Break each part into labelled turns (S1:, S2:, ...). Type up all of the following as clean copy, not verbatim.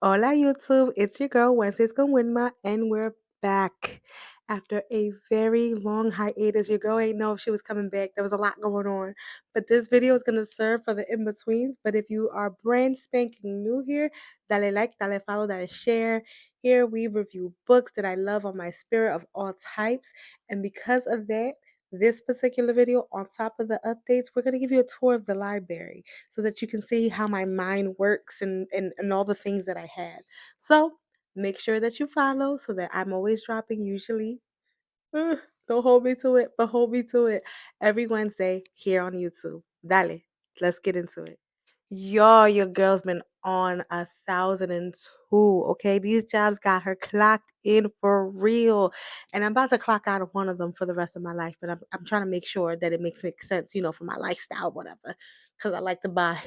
S1: Hola YouTube, it's your girl Wednesdays Con Wilma, and we're back after a very long hiatus. Your girl ain't know if she was coming back. There was a lot going on, but this video is gonna serve for the in-betweens. But if you are brand spanking new here, dale like, dale follow, dale share. Here we review books that I love on my spirit of all types, and because of that, this particular video, on top of the updates, we're gonna give you a tour of the library so that you can see how my mind works and all the things that I have. So make sure that you follow so that I'm always dropping, usually. uh, don't hold me to it, but hold me to it every Wednesday here on YouTube. Dale, let's get into it. Yo, your girl's been on 1,002. Okay, these jobs got her clocked in for real, and I'm about to clock out of one of them for the rest of my life. But I'm trying to make sure that it makes sense, for my lifestyle, whatever. Because I like to buy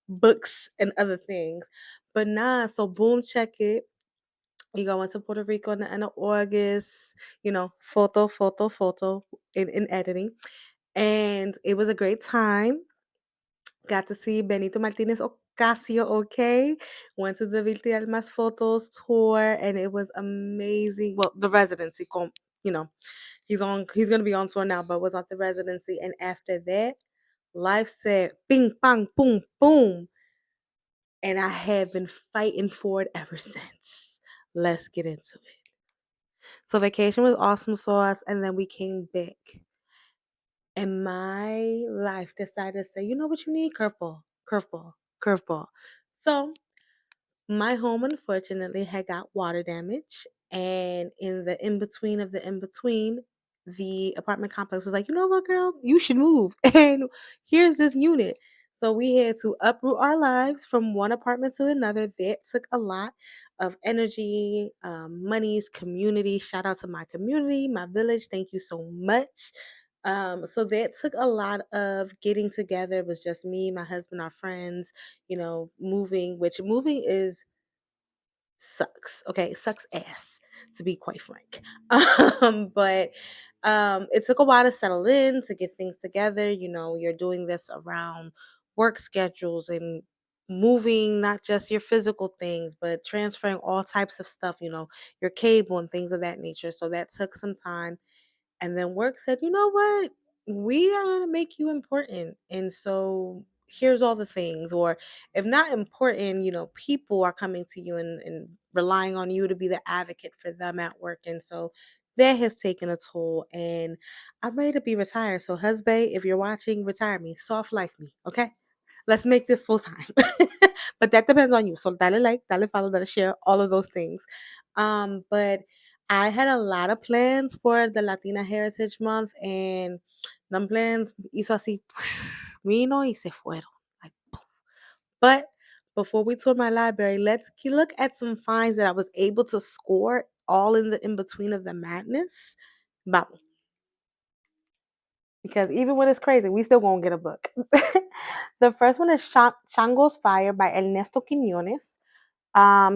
S1: books and other things. But nah, so boom, check it. You go into Puerto Rico in the end of August. Photo in editing, and it was a great time. Got to see Benito Martinez Ocasio, okay? Went to the Virtual Más Fotos tour, and it was amazing. Well, the residency, you know, he's gonna be on tour now, but was at the residency. And after that, life said bing bang boom boom. And I have been fighting for it ever since. Let's get into it. So vacation was awesome sauce, and then we came back. And my life decided to say, you know what you need? Curveball, curveball, curveball. So my home unfortunately had got water damage. And in the in between of the in between, the apartment complex was like, you know what, girl, you should move. And here's this unit. So we had to uproot our lives from one apartment to another. That took a lot of energy, monies, community. Shout out to my community, my village. Thank you so much. So that took a lot of getting together. It was just me, my husband, our friends, moving, which moving is sucks. Okay, sucks ass, to be quite frank. But it took a while to settle in, to get things together. You're doing this around work schedules and moving not just your physical things, but transferring all types of stuff, your cable and things of that nature. So that took some time. And then work said, you know what? We are going to make you important. And so here's all the things. Or if not important, people are coming to you and relying on you to be the advocate for them at work. And so that has taken a toll. And I'm ready to be retired. So, husband, if you're watching, retire me. Soft life me. Okay? Let's make this full time. But that depends on you. So dale like, dale follow, dale share, all of those things. But I had a lot of plans for the Latina Heritage Month, and them plans hizo así, vino y se fueron. Like, but before we tour my library, let's look at some finds that I was able to score all in the in between of the madness. Vamos. Because even when it's crazy, we still gonna get a book. The first one is Shango's Fire by Ernesto Quiñones.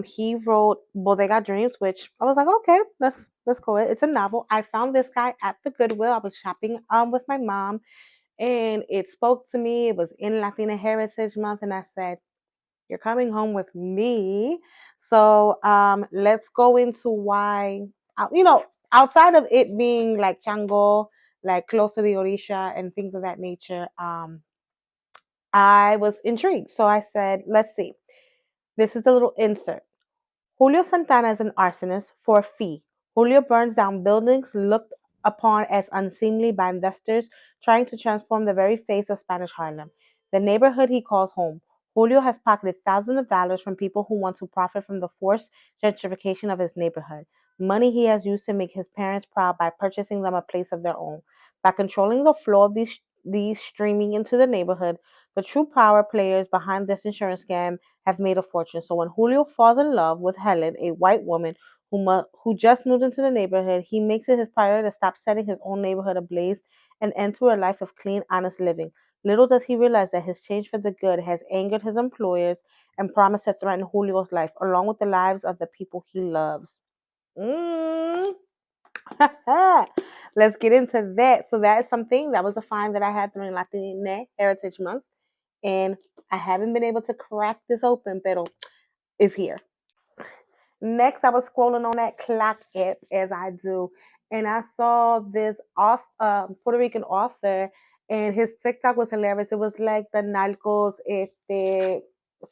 S1: He wrote Bodega Dreams, which I was like, okay, let's go. It's a novel. I found this guy at the Goodwill. I was shopping with my mom, and it spoke to me. It was in Latina Heritage Month, and I said, "You're coming home with me." So let's go into why. Outside of it being like Chango, like close to the Orisha and things of that nature, I was intrigued. So I said, let's see. This is the little insert. Julio Santana is an arsonist for a fee. Julio burns down buildings looked upon as unseemly by investors trying to transform the very face of Spanish Harlem, the neighborhood he calls home. Julio has pocketed thousands of dollars from people who want to profit from the forced gentrification of his neighborhood. Money he has used to make his parents proud by purchasing them a place of their own. By controlling the flow of these streaming into the neighborhood, the true power players behind this insurance scam have made a fortune. So when Julio falls in love with Helen, a white woman who just moved into the neighborhood, he makes it his priority to stop setting his own neighborhood ablaze and enter a life of clean, honest living. Little does he realize that his change for the good has angered his employers and promised to threaten Julio's life, along with the lives of the people he loves. Mm. Let's get into that. So that is something that was a find that I had during Latina Heritage Month, and I haven't been able to crack this open, pero it's here. Next, I was scrolling on that clock app as I do, and I saw this Puerto Rican author, and his TikTok was hilarious. It was like the Narcos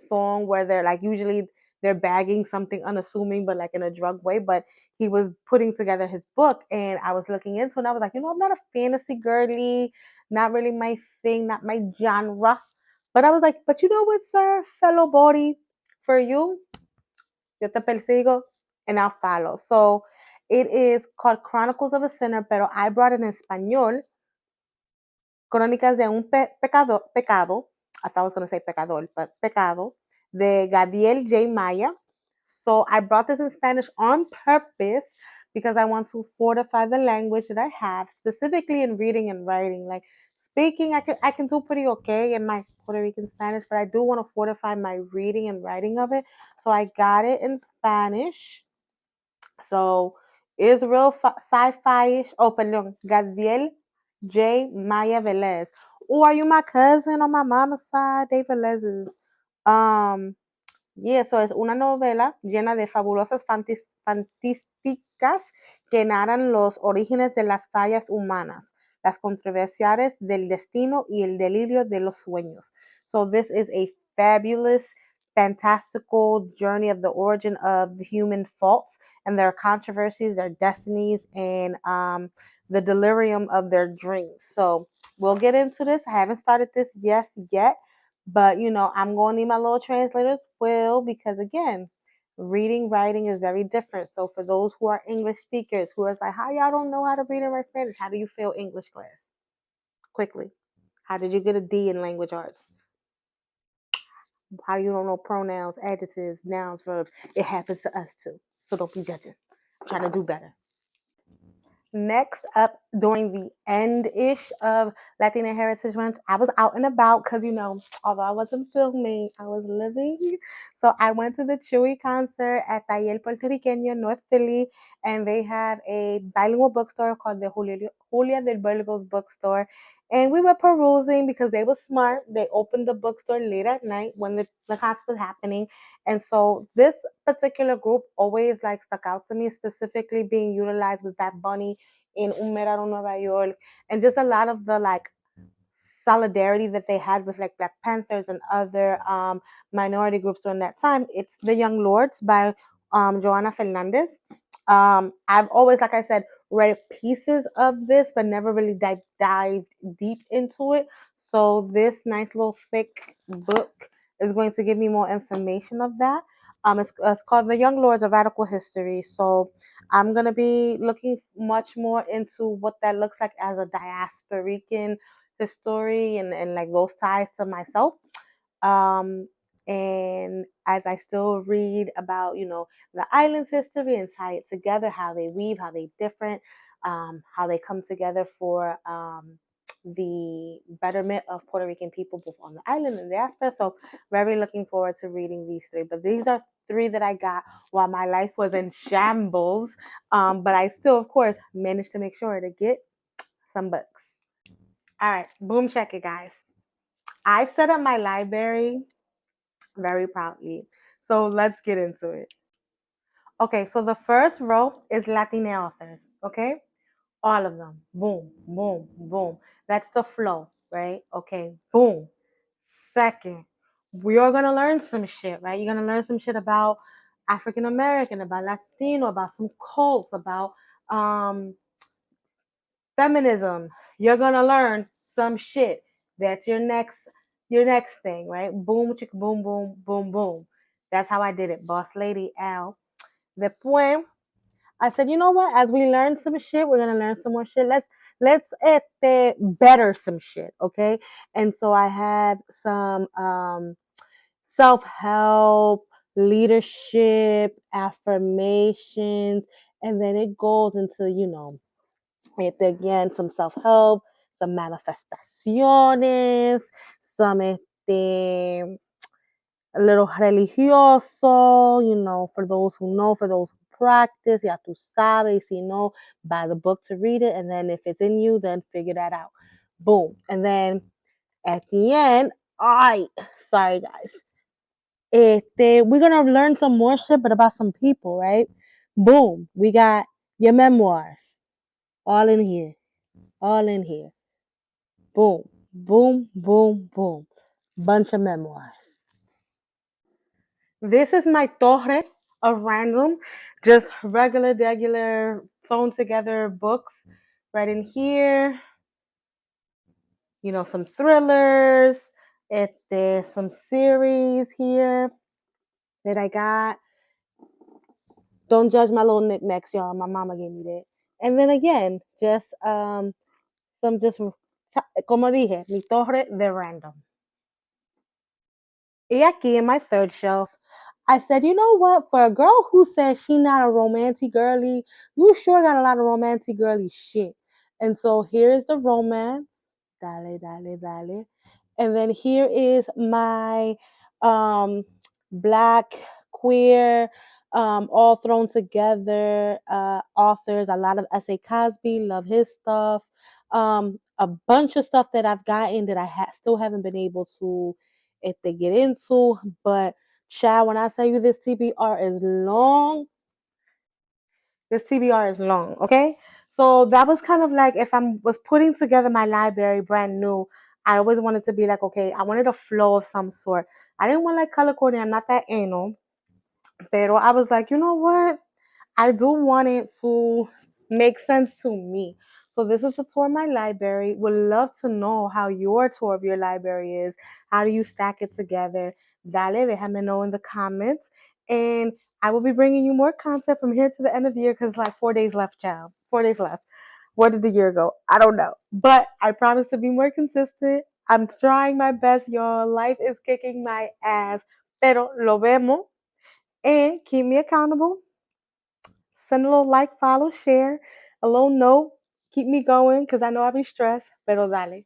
S1: song where they're like usually they're bagging something unassuming, but like in a drug way. But he was putting together his book, and I was looking into, it, and I was like, I'm not a fantasy girly, not really my thing, not my genre. But I was like, but you know what, sir, fellow body, for you, yo te persigo, and I'll follow. So it is called Chronicles of a Sinner, pero I brought it in español, Crónicas de un pecado, I thought I was going to say pecador, but pecado, de Gadiel J. Maya. So I brought this in Spanish on purpose because I want to fortify the language that I have, specifically in reading and writing. Like speaking, I can do pretty okay in my Puerto Rican Spanish, but I do want to fortify my reading and writing of it. So I got it in Spanish. So it's real sci-fi-ish. Oh, perdón, Gadiel J. Maya Velez. Oh, are you my cousin on my mama's side? They Velez's. Um, yeah, so es una novela llena de fabulosas fantísticas que narran los orígenes de las fallas humanas, las controversias del destino y el delirio de los sueños. So this is a fabulous, fantastical journey of the origin of the human faults and their controversies, their destinies, and the delirium of their dreams. So we'll get into this. I haven't started this yet, but I'm going to need my little translators will, because again, reading, writing is very different. So for those who are English speakers who is like, how y'all don't know how to read and write Spanish? How do you feel English class? Quickly. How did you get a D in language arts? How you don't know pronouns, adjectives, nouns, verbs? It happens to us too. So don't be judging. I'm trying to do better. Next up, during the end-ish of Latina Heritage Month, I was out and about because, although I wasn't filming, I was living. So I went to the Chewy concert at Taller Puertorriqueño, North Philly, and they have a bilingual bookstore called the Julia del Burgos bookstore. And we were perusing because they were smart. They opened the bookstore late at night when the concert was happening. And so this particular group always like stuck out to me, specifically being utilized with Bad Bunny in Un Verano Nueva York, and just a lot of the like solidarity that they had with like Black Panthers and other minority groups during that time. It's The Young Lords by Joanna Fernandez. I've always, like I said, read pieces of this, but never really dived deep into it. So this nice little thick book is going to give me more information of that. It's called The Young Lords of Radical History. So I'm going to be looking much more into what that looks like as a diasporican history and like those ties to myself. Um, and as I still read about, the island's history and tie it together, how they weave, how they different, how they come together for the betterment of Puerto Rican people both on the island and the diaspora. So very looking forward to reading these three. But these are three that I got while my life was in shambles. But I still, of course, managed to make sure to get some books. All right, boom, check it, guys. I set up my library very proudly. So let's get into it. Okay, so the first row is Latina authors, okay? All of them. Boom, boom, boom. That's the flow, right? Okay, boom. Second, we are gonna learn some shit, right? You're gonna learn some shit about African American, about Latino, about some cults, about um feminism. You're gonna learn some shit. That's your next thing, right? Boom, chick, boom, boom, boom, boom. That's how I did it, boss lady Al. Después, I said, you know what? As we learn some shit, we're gonna learn some more shit. Let's better some shit, okay? And so I had some self help, leadership, affirmations, and then it goes into again, some self help, some manifestaciones, some a little religioso, for those who know, for those who practice, ya tú sabes, buy the book to read it, and then if it's in you, then figure that out. Boom. And then at the end, sorry guys, We're gonna learn some more shit, but about some people, right? Boom, we got your memoirs, all in here, all in here. Boom, boom, boom, boom, bunch of memoirs. This is my torre of random, just regular, thrown together books right in here. Some thrillers. There's some series here that I got. Don't judge my little knickknacks, y'all. My mama gave me that. And then again, just some just como dije, mi torre de random. Y aquí in my third shelf, I said, you know what? For a girl who says she not a romantic girly, you sure got a lot of romantic girly shit. And so here is the romance. Dale, dale, dale. And then here is my um, black, queer, all thrown together authors. A lot of S.A. Cosby, love his stuff. A bunch of stuff that I've gotten that I still haven't been able to if they get into. But child, when I tell you this TBR is long, this TBR is long, okay? So that was kind of like if I was putting together my library brand new, I always wanted to be like, okay, I wanted a flow of some sort. I didn't want like color coding. I'm not that anal. But I was like, you know what? I do want it to make sense to me. So this is a tour of my library. Would love to know how your tour of your library is. How do you stack it together? Dale, déjame know in the comments. And I will be bringing you more content from here to the end of the year because like 4 days left, child. 4 days left. Where did the year go? I don't know. But I promise to be more consistent. I'm trying my best, y'all. Life is kicking my ass. Pero lo vemos. And keep me accountable. Send a little like, follow, share, a little note. Keep me going because I know I be stressed. Pero dale.